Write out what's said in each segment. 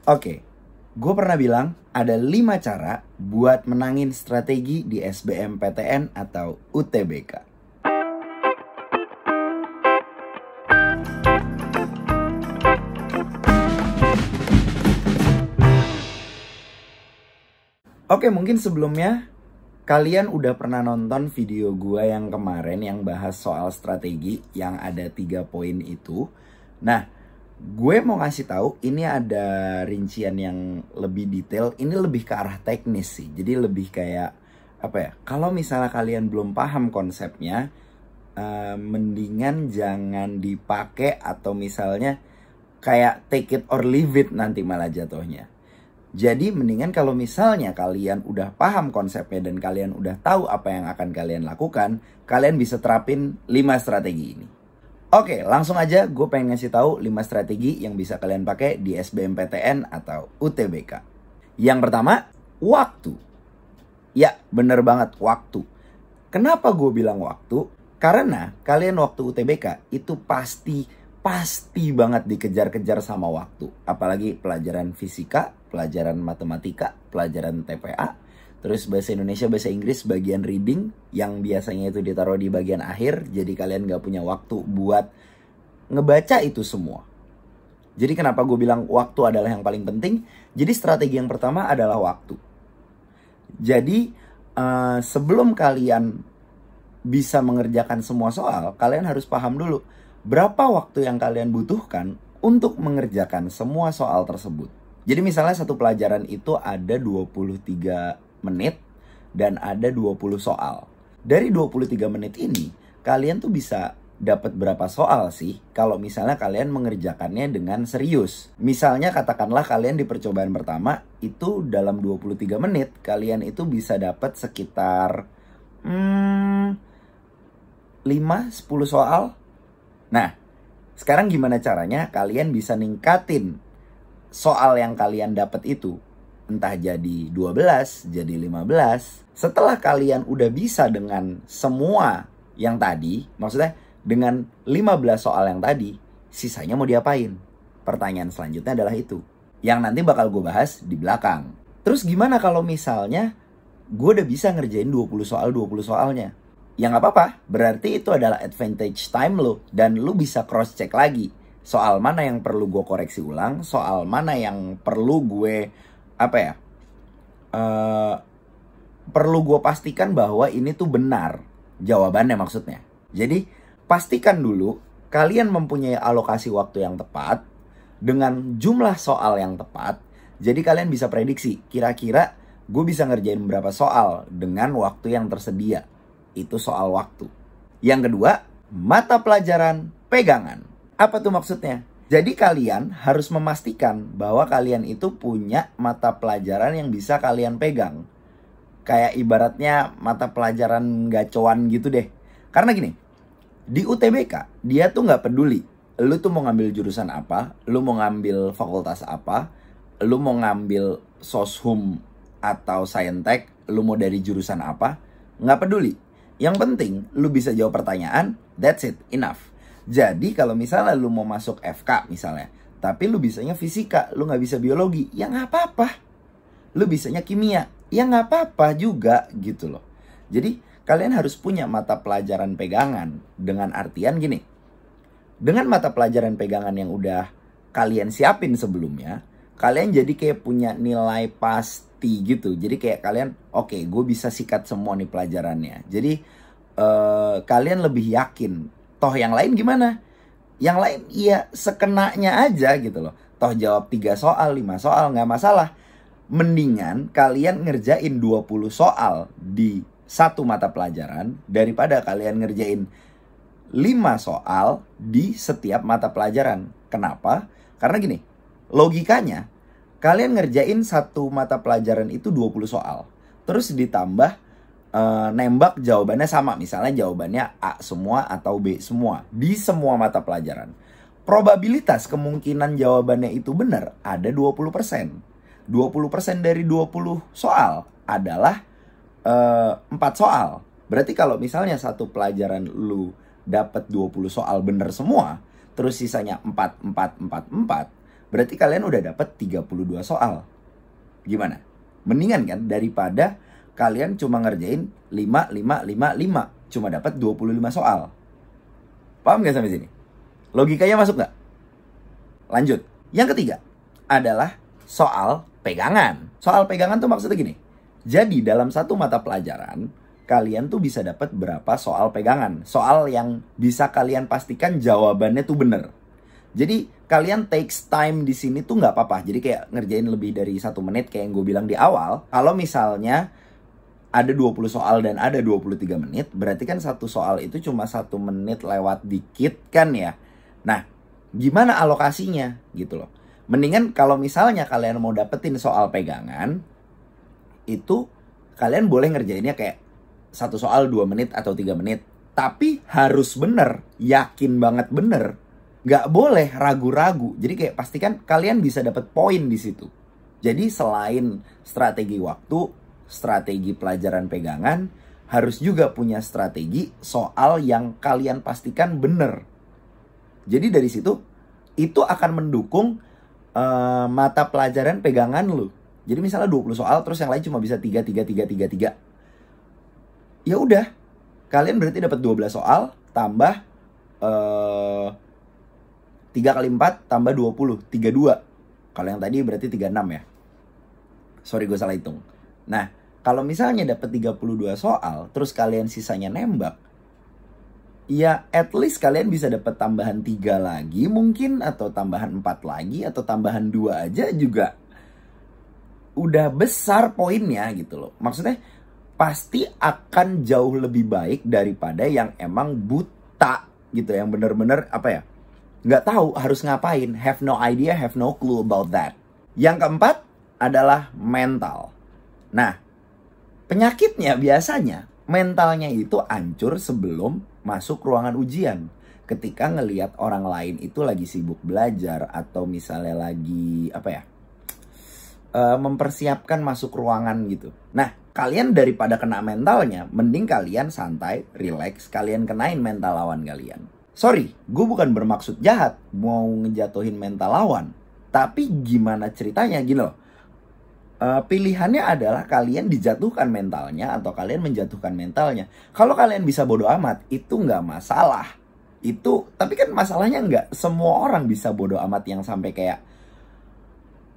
Oke, gue pernah bilang ada 5 cara buat menangin strategi di SBMPTN atau UTBK. Oke, mungkin sebelumnya kalian udah pernah nonton video gue yang kemarin yang bahas soal strategi yang ada 3 poin itu. Nah, gue mau ngasih tahu ini ada rincian yang lebih detail. Ini lebih ke arah teknis sih. Jadi lebih kayak apa ya? Kalau misalnya kalian belum paham konsepnya, mendingan jangan dipakai atau misalnya kayak take it or leave it nanti malah jatuhnya. Jadi mendingan kalau misalnya kalian udah paham konsepnya dan kalian udah tahu apa yang akan kalian lakukan, kalian bisa terapin 5 strategi ini. Oke, langsung aja gue pengen ngasih tahu 5 strategi yang bisa kalian pakai di SBMPTN atau UTBK. Yang pertama, waktu. Ya, bener banget, waktu. Kenapa gue bilang waktu? Karena kalian waktu UTBK itu pasti banget dikejar-kejar sama waktu. Apalagi pelajaran fisika, pelajaran matematika, pelajaran TPA, terus bahasa Indonesia, bahasa Inggris, bagian reading yang biasanya itu ditaruh di bagian akhir. Jadi kalian gak punya waktu buat ngebaca itu semua. Jadi kenapa gue bilang waktu adalah yang paling penting? Jadi strategi yang pertama adalah waktu. Jadi sebelum kalian bisa mengerjakan semua soal, kalian harus paham dulu berapa waktu yang kalian butuhkan untuk mengerjakan semua soal tersebut. Jadi misalnya satu pelajaran itu ada 23 menit dan ada 20 soal. Dari 23 menit ini, kalian tuh bisa dapat berapa soal sih kalau misalnya kalian mengerjakannya dengan serius. Misalnya katakanlah kalian di percobaan pertama itu dalam 23 menit kalian itu bisa dapat sekitar 5-10 soal. Nah, sekarang gimana caranya kalian bisa ningkatin soal yang kalian dapat itu? Entah jadi 12, jadi 15. Setelah kalian udah bisa dengan semua yang tadi, maksudnya dengan 15 soal yang tadi, sisanya mau diapain? Pertanyaan selanjutnya adalah itu. Yang nanti bakal gue bahas di belakang. Terus gimana kalau misalnya gue udah bisa ngerjain 20 soalnya? Ya nggak apa-apa, berarti itu adalah advantage time lo. Dan lo bisa cross check lagi. Soal mana yang perlu gue koreksi ulang, soal mana yang perlu gue, perlu gue pastikan bahwa ini tuh benar. Jawabannya maksudnya. Jadi, pastikan dulu kalian mempunyai alokasi waktu yang tepat dengan jumlah soal yang tepat. Jadi kalian bisa prediksi, kira-kira gue bisa ngerjain berapa soal dengan waktu yang tersedia. Itu soal waktu. Yang kedua, mata pelajaran pegangan. Apa tuh maksudnya? Jadi kalian harus memastikan bahwa kalian itu punya mata pelajaran yang bisa kalian pegang. Kayak ibaratnya mata pelajaran gacoan gitu deh. Karena gini, di UTBK dia tuh gak peduli lu tuh mau ngambil jurusan apa, lu mau ngambil fakultas apa, lu mau ngambil soshum atau saintek, lu mau dari jurusan apa, gak peduli. Yang penting lu bisa jawab pertanyaan, that's it, enough. Jadi kalau misalnya lu mau masuk FK misalnya, tapi lu bisanya fisika, lu gak bisa biologi, ya gak apa-apa. Lu bisanya kimia, ya gak apa-apa juga gitu loh. Jadi kalian harus punya mata pelajaran pegangan. Dengan artian gini, dengan mata pelajaran pegangan yang udah kalian siapin sebelumnya, kalian jadi kayak punya nilai pasti gitu. Jadi kayak kalian, oke, gue bisa sikat semua nih pelajarannya. Jadi kalian lebih yakin. Toh yang lain gimana? Yang lain ya sekenanya aja gitu loh. Toh jawab 3 soal, 5 soal, gak masalah. Mendingan kalian ngerjain 20 soal di satu mata pelajaran daripada kalian ngerjain 5 soal di setiap mata pelajaran. Kenapa? Karena gini, logikanya kalian ngerjain satu mata pelajaran itu 20 soal. Terus ditambah nembak jawabannya sama. Misalnya jawabannya A semua atau B semua di semua mata pelajaran. Probabilitas kemungkinan jawabannya itu benar ada 20%. 20% dari 20 soal adalah 4 soal. Berarti kalau misalnya satu pelajaran lu dapat 20 soal bener semua, terus sisanya 4, Berarti kalian udah dapat 32 soal. Gimana? Mendingan kan daripada kalian cuma ngerjain 5, 5, 5, 5. Cuma dapat 25 soal. Paham gak sampai sini? Logikanya masuk gak? Lanjut. Yang ketiga adalah soal pegangan. Soal pegangan tuh maksudnya gini. Jadi dalam satu mata pelajaran, kalian tuh bisa dapat berapa soal pegangan. Soal yang bisa kalian pastikan jawabannya tuh bener. Jadi kalian takes time di sini tuh nggak apa-apa. Jadi kayak ngerjain lebih dari 1 menit kayak yang gue bilang di awal. Kalau misalnya ada 20 soal dan ada 23 menit, berarti kan satu soal itu cuma 1 menit lewat dikit kan ya. Nah, gimana alokasinya gitu loh. Mendingan kalau misalnya kalian mau dapetin soal pegangan, itu kalian boleh ngerjainnya kayak satu soal 2 menit atau 3 menit. Tapi harus bener, yakin banget bener. Nggak boleh ragu-ragu. Jadi kayak pastikan kalian bisa dapet poin di situ. Jadi selain strategi waktu, strategi pelajaran pegangan, harus juga punya strategi soal yang kalian pastikan bener. Jadi dari situ, itu akan mendukung mata pelajaran pegangan lu. Jadi misalnya 20 soal, terus yang lain cuma bisa 3, 3, 3, 3, 3. Ya udah, kalian berarti dapat 12 soal, tambah 3 kali 4, tambah 20, 32. Kalau yang tadi berarti 36 ya. Sorry gue salah hitung. Nah, kalau misalnya dapat 32 soal, terus kalian sisanya nembak, ya at least kalian bisa dapat tambahan 3 lagi mungkin, atau tambahan 4 lagi, atau tambahan 2 aja juga udah besar poinnya gitu loh. Maksudnya pasti akan jauh lebih baik daripada yang emang buta gitu, yang bener-bener apa ya, nggak tahu harus ngapain, have no idea, have no clue about that. Yang keempat adalah mental. Nah, penyakitnya biasanya mentalnya itu hancur sebelum masuk ruangan ujian. Ketika ngelihat orang lain itu lagi sibuk belajar, atau misalnya lagi apa ya, mempersiapkan masuk ruangan gitu. Nah, kalian daripada kena mentalnya, mending kalian santai, relax, kalian kenain mental lawan kalian. Sorry, gue bukan bermaksud jahat mau ngejatuhin mental lawan. Tapi gimana ceritanya gini loh. Pilihannya adalah kalian dijatuhkan mentalnya atau kalian menjatuhkan mentalnya. Kalau kalian bisa bodo amat, itu nggak masalah. Tapi kan masalahnya nggak semua orang bisa bodo amat yang sampai kayak,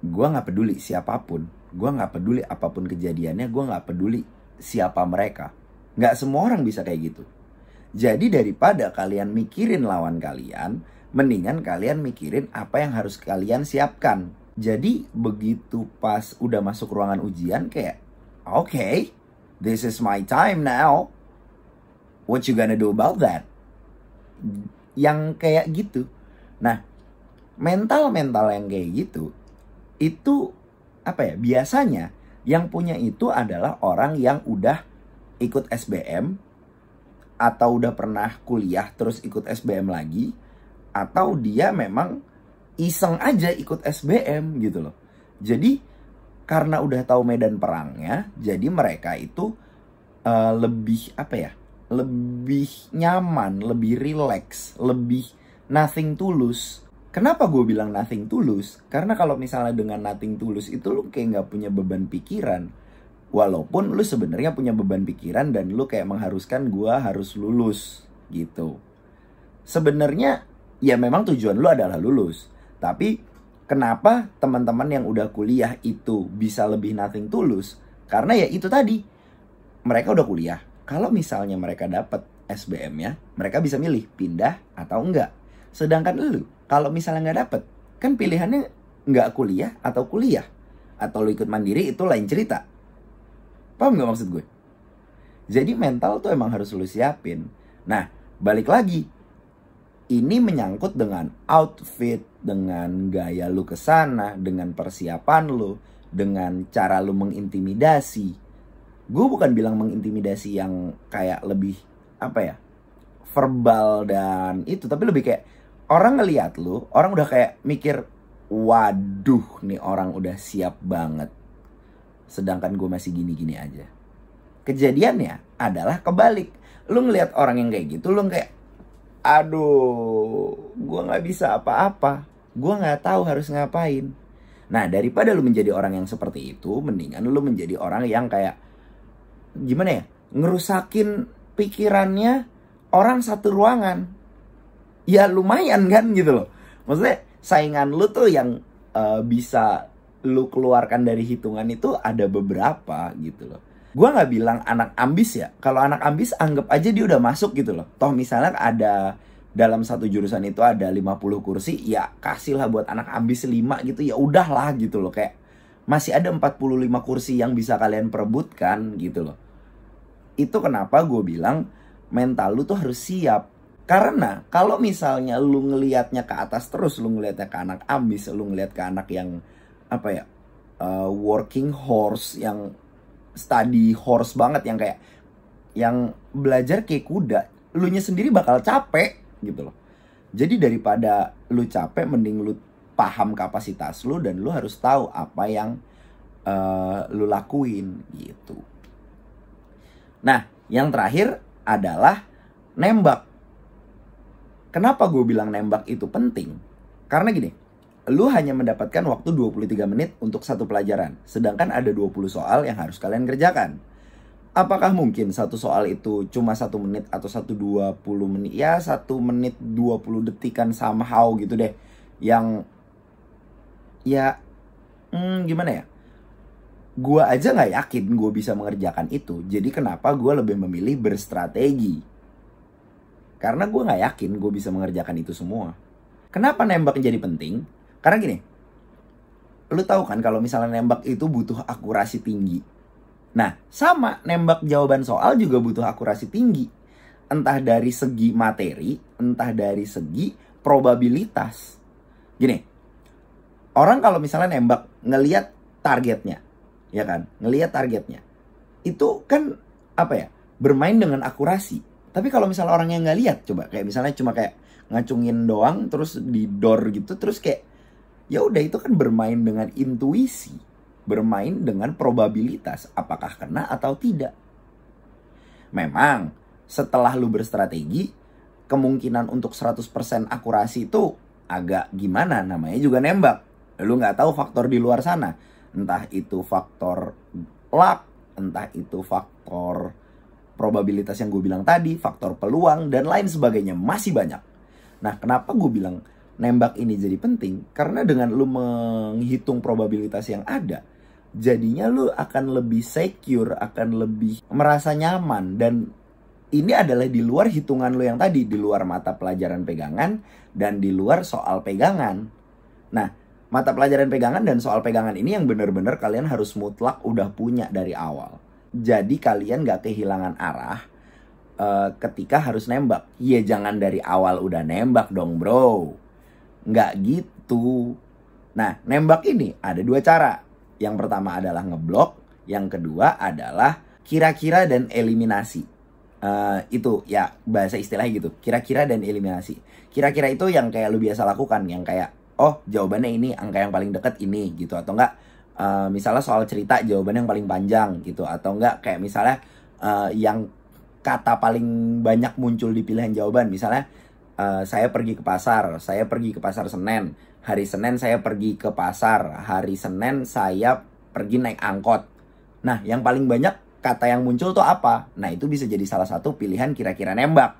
gue nggak peduli siapapun, gue nggak peduli apapun kejadiannya, gue nggak peduli siapa mereka. Nggak semua orang bisa kayak gitu. Jadi daripada kalian mikirin lawan kalian, mendingan kalian mikirin apa yang harus kalian siapkan. Jadi begitu pas udah masuk ruangan ujian kayak, okay, this is my time now. What you gonna do about that? Yang kayak gitu. Nah, mental-mental yang kayak gitu, itu apa ya, biasanya yang punya itu adalah orang yang udah ikut SBM, atau udah pernah kuliah terus ikut SBM lagi, atau dia memang iseng aja ikut SBM gitu loh. Jadi karena udah tahu medan perangnya, jadi mereka itu lebih apa ya, lebih nyaman, lebih relax, lebih nothing tulus. Kenapa gue bilang nothing tulus? Karena kalau misalnya dengan nothing tulus itu lu kayak nggak punya beban pikiran. Walaupun lu sebenarnya punya beban pikiran dan lu kayak mengharuskan gue harus lulus gitu. Sebenarnya ya memang tujuan lu adalah lulus. Tapi kenapa teman-teman yang udah kuliah itu bisa lebih nothing tulus? Karena ya itu tadi, mereka udah kuliah. Kalau misalnya mereka dapat SBM-nya, mereka bisa milih pindah atau enggak. Sedangkan lu, kalau misalnya nggak dapet, kan pilihannya nggak kuliah atau kuliah. Atau lu ikut mandiri, itu lain cerita. Paham nggak maksud gue? Jadi mental tuh emang harus lu siapin. Nah, balik lagi. Ini menyangkut dengan outfit, dengan gaya lu kesana, dengan persiapan lu, dengan cara lu mengintimidasi. Gue bukan bilang mengintimidasi yang kayak lebih, apa ya, verbal dan itu. Tapi lebih kayak, orang ngeliat lu, orang udah kayak mikir, waduh nih orang udah siap banget. Sedangkan gue masih gini-gini aja. Kejadiannya adalah kebalik. Lu ngeliat orang yang kayak gitu, lu kayak, aduh, gue gak bisa apa-apa. gue nggak tahu harus ngapain. Nah, daripada lu menjadi orang yang seperti itu, mendingan lu menjadi orang yang kayak, gimana ya, ngerusakin pikirannya orang satu ruangan. Ya lumayan kan gitu loh. Maksudnya saingan lu tuh yang bisa lu keluarkan dari hitungan itu ada beberapa gitu loh. Gua nggak bilang anak ambis ya. Kalau anak ambis anggap aja dia udah masuk gitu loh. Toh misalnya ada dalam satu jurusan itu ada 50 kursi, ya kasihlah buat anak ambis 5 gitu, ya udahlah gitu loh. Kayak masih ada 45 kursi yang bisa kalian perebutkan gitu loh. Itu kenapa gue bilang mental lu tuh harus siap. Karena kalau misalnya lu ngelihatnya ke atas terus, lu ngelihatnya ke anak ambis, lu ngelihat ke anak yang apa ya, working horse, yang study horse banget, yang kayak yang belajar kayak kuda, lu nya sendiri bakal capek gitu loh. Jadi daripada lu capek, mending lu paham kapasitas lu dan lu harus tahu apa yang lu lakuin gitu. Nah, yang terakhir adalah nembak. Kenapa gue bilang nembak itu penting? Karena gini, lu hanya mendapatkan waktu 23 menit untuk satu pelajaran, sedangkan ada 20 soal yang harus kalian kerjakan. Apakah mungkin satu soal itu cuma 1 menit atau 1-20 menit? Ya 1 menit 20 detikan somehow gitu deh. Yang ya gimana ya, gue aja gak yakin gue bisa mengerjakan itu. Jadi kenapa gue lebih memilih berstrategi? Karena gue gak yakin gue bisa mengerjakan itu semua. Kenapa nembak jadi penting? Karena gini, lu tahu kan kalau misalnya nembak itu butuh akurasi tinggi. Nah, sama nembak jawaban soal juga butuh akurasi tinggi. Entah dari segi materi, entah dari segi probabilitas. Gini, orang kalau misalnya nembak ngelihat targetnya, ya kan? Ngelihat targetnya. Itu kan apa ya? Bermain dengan akurasi. Tapi kalau misalnya orang yang nggak lihat, coba kayak misalnya cuma kayak ngacungin doang, terus di door gitu, terus kayak ya udah, itu kan bermain dengan intuisi. Bermain dengan probabilitas, apakah kena atau tidak. Memang setelah lu berstrategi, kemungkinan untuk 100% akurasi itu agak gimana, namanya juga nembak. Lu gak tahu faktor di luar sana. Entah itu faktor luck, entah itu faktor probabilitas yang gue bilang tadi, faktor peluang, dan lain sebagainya. Masih banyak. Nah, kenapa gue bilang nembak ini jadi penting? Karena dengan lu menghitung probabilitas yang ada, jadinya lu akan lebih secure, akan lebih merasa nyaman. Dan ini adalah di luar hitungan lu yang tadi, di luar mata pelajaran pegangan dan di luar soal pegangan. Nah, mata pelajaran pegangan dan soal pegangan ini yang benar-benar kalian harus mutlak udah punya dari awal. Jadi kalian gak kehilangan arah ketika harus nembak. Ya jangan dari awal udah nembak dong bro. Nggak gitu. Nah, nembak ini ada 2 cara. Yang pertama adalah ngeblok, yang kedua adalah kira-kira dan eliminasi. Itu ya bahasa istilahnya gitu, kira-kira dan eliminasi. Kira-kira itu yang kayak lu biasa lakukan, yang kayak oh jawabannya ini, angka yang paling dekat ini gitu, atau enggak misalnya soal cerita jawabannya yang paling panjang gitu, atau enggak kayak misalnya yang kata paling banyak muncul di pilihan jawaban. Misalnya saya pergi ke pasar Senen. Hari Senin saya pergi ke pasar. Hari Senin saya pergi naik angkot. Nah, yang paling banyak kata yang muncul tuh apa? Nah, itu bisa jadi salah satu pilihan kira-kira nembak.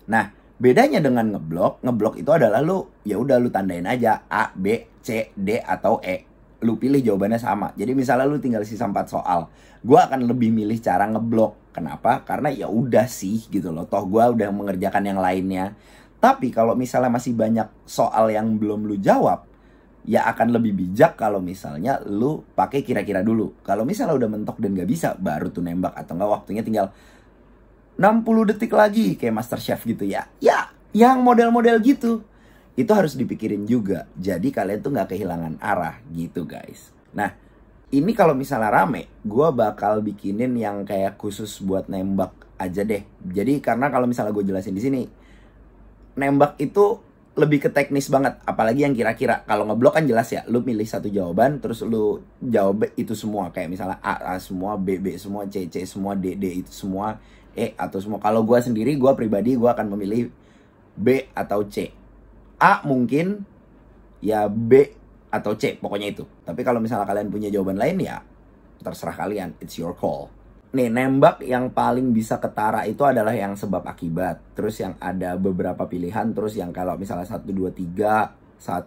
Nah, bedanya dengan ngeblok itu adalah lu ya udah lu tandain aja A, B, C, D atau E. Lu pilih jawabannya sama. Jadi misalnya lu tinggal sisa 4 soal. Gua akan lebih milih cara ngeblok. Kenapa? Karena ya udah sih gitu loh. Toh gua udah mengerjakan yang lainnya. Tapi kalau misalnya masih banyak soal yang belum lu jawab, ya akan lebih bijak kalau misalnya lu pakai kira-kira dulu. Kalau misalnya udah mentok dan gak bisa, baru tuh nembak. Atau enggak waktunya tinggal 60 detik lagi kayak MasterChef gitu ya. Ya, yang model-model gitu. Itu harus dipikirin juga. Jadi kalian tuh gak kehilangan arah gitu guys. Nah, ini kalau misalnya rame, gue bakal bikinin yang kayak khusus buat nembak aja deh. Jadi karena kalau misalnya gue jelasin di sini, nembak itu lebih ke teknis banget, apalagi yang kira-kira. Kalau ngeblok kan jelas ya, lu milih satu jawaban terus lu jawab itu semua, kayak misalnya A semua, B semua, C semua, D itu semua, E atau semua. Kalau gue sendiri, gue pribadi gue akan memilih B atau C. A mungkin ya B atau C, pokoknya itu. Tapi kalau misalnya kalian punya jawaban lain ya terserah kalian, it's your call. Nih, nembak yang paling bisa ketara itu adalah yang sebab akibat. Terus yang ada beberapa pilihan, terus yang kalau misalnya 1 2 3 1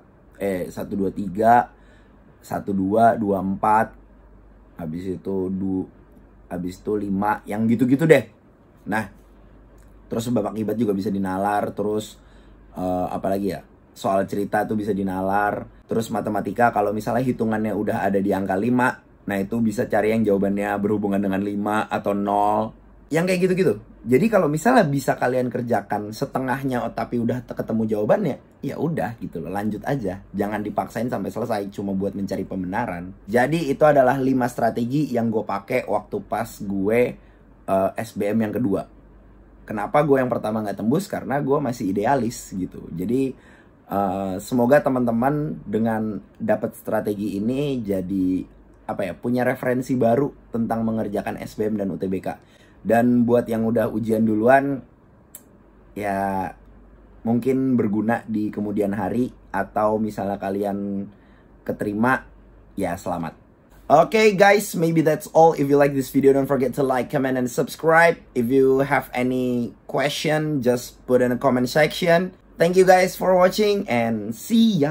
2 3 1 2 2 4 habis itu 5, yang gitu-gitu deh. Nah, terus sebab akibat juga bisa dinalar, terus apalagi ya? Soal cerita tuh bisa dinalar. Terus matematika kalau misalnya hitungannya udah ada di angka 5, nah itu bisa cari yang jawabannya berhubungan dengan 5 atau 0. Yang kayak gitu-gitu. Jadi kalau misalnya bisa kalian kerjakan setengahnya tapi udah ketemu jawabannya, ya udah gitu loh, lanjut aja. Jangan dipaksain sampai selesai cuma buat mencari pembenaran. Jadi itu adalah 5 strategi yang gue pakai waktu pas gue SBM yang kedua. Kenapa gue yang pertama nggak tembus? Karena gue masih idealis gitu. Jadi semoga teman-teman dengan dapat strategi ini jadi punya referensi baru tentang mengerjakan SBM dan UTBK. Dan buat yang udah ujian duluan, ya mungkin berguna di kemudian hari, atau misalnya kalian keterima, ya selamat. Okay guys, maybe that's all. If you like this video, don't forget to like, comment, and subscribe. If you have any question, just put in the comment section. Thank you guys for watching and see ya.